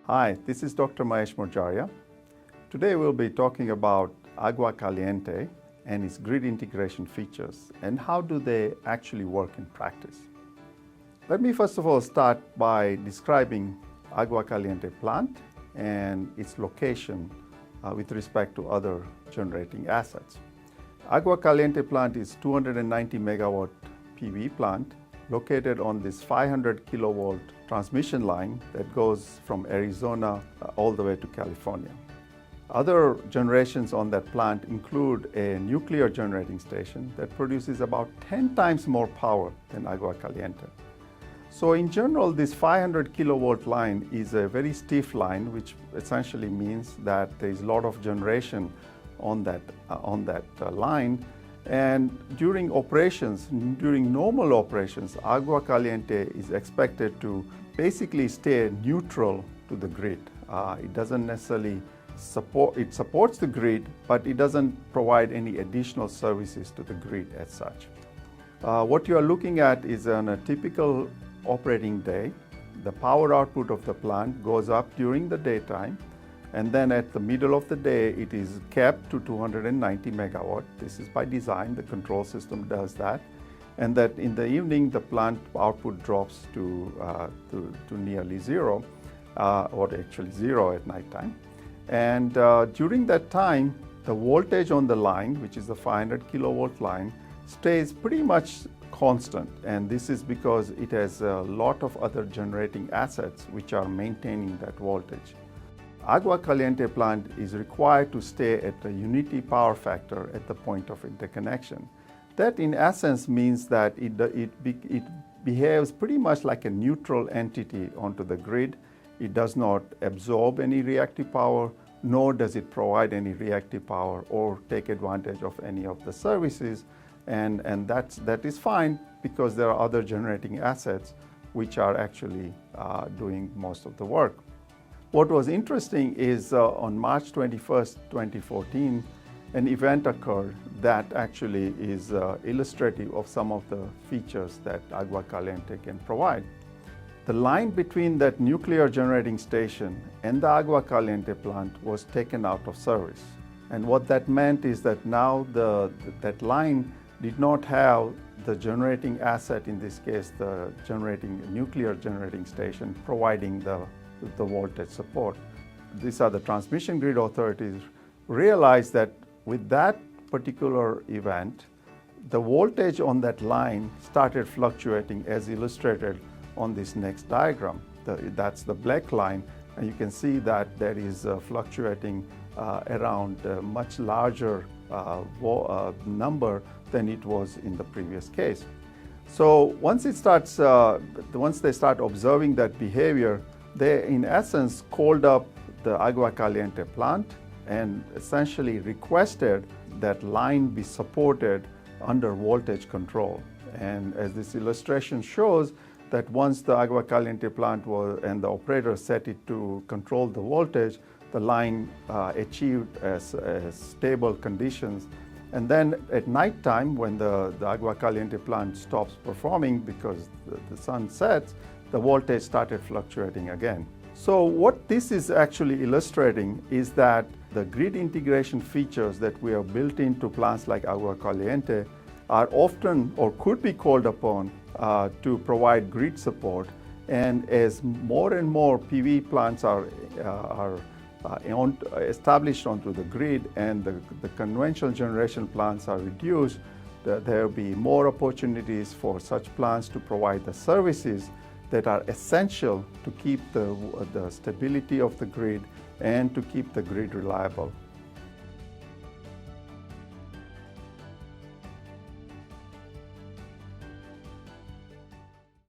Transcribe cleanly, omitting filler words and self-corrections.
Hi, this is Dr. Mahesh Morjaria. Today we'll be talking about Agua Caliente and its grid integration features and how do they actually work in practice. Let me first of all start by describing Agua Caliente plant and its location with respect to other generating assets. Agua Caliente plant is 290 megawatt PV plant located on this 500 kilovolt transmission line that goes from Arizona all the way to California. Other generations on that plant include a nuclear generating station that produces about 10 times more power than Agua Caliente. So in general, this 500 kilovolt line is a very stiff line, which essentially means that there is a lot of generation on that line. And during operations, during normal operations, Agua Caliente is expected to basically stay neutral to the grid. It doesn't necessarily it supports the grid, but it doesn't provide any additional services to the grid as such. What you are looking at is on a typical operating day, the power output of the plant goes up during the daytime, and then at the middle of the day, it is capped to 290 megawatt. This is by design, the control system does that. And that in the evening, the plant output drops to nearly zero, or actually zero at nighttime. And during that time, the voltage on the line, which is the 500 kilovolt line, stays pretty much constant. And this is because it has a lot of other generating assets which are maintaining that voltage. Agua Caliente plant is required to stay at a unity power factor at the point of interconnection. That in essence means that it behaves pretty much like a neutral entity onto the grid. It does not absorb any reactive power, nor does it provide any reactive power or take advantage of any of the services. And that is fine because there are other generating assets which are actually doing most of the work. What was interesting is on March 21st, 2014, an event occurred that actually is illustrative of some of the features that Agua Caliente can provide. The line between that nuclear generating station and the Agua Caliente plant was taken out of service. And what that meant is that now that line did not have the generating asset, in this case the nuclear generating station, providing the voltage support. These are the transmission grid authorities realized that with that particular event, the voltage on that line started fluctuating as illustrated on this next diagram. That's the black line, and you can see that there is fluctuating around a much larger number than it was in the previous case. So once they start observing that behavior, they in essence called up the Agua Caliente plant and essentially requested that line be supported under voltage control. And as this illustration shows, that once the Agua Caliente plant and the operator set it to control the voltage, the line achieved as stable conditions. And then at night time, when the Agua Caliente plant stops performing because the sun sets, the voltage started fluctuating again. So what this is actually illustrating is that the grid integration features that we have built into plants like Agua Caliente are often or could be called upon to provide grid support. And as more and more PV plants are established onto the grid and the conventional generation plants are reduced, there will be more opportunities for such plants to provide the services that are essential to keep the stability of the grid and to keep the grid reliable.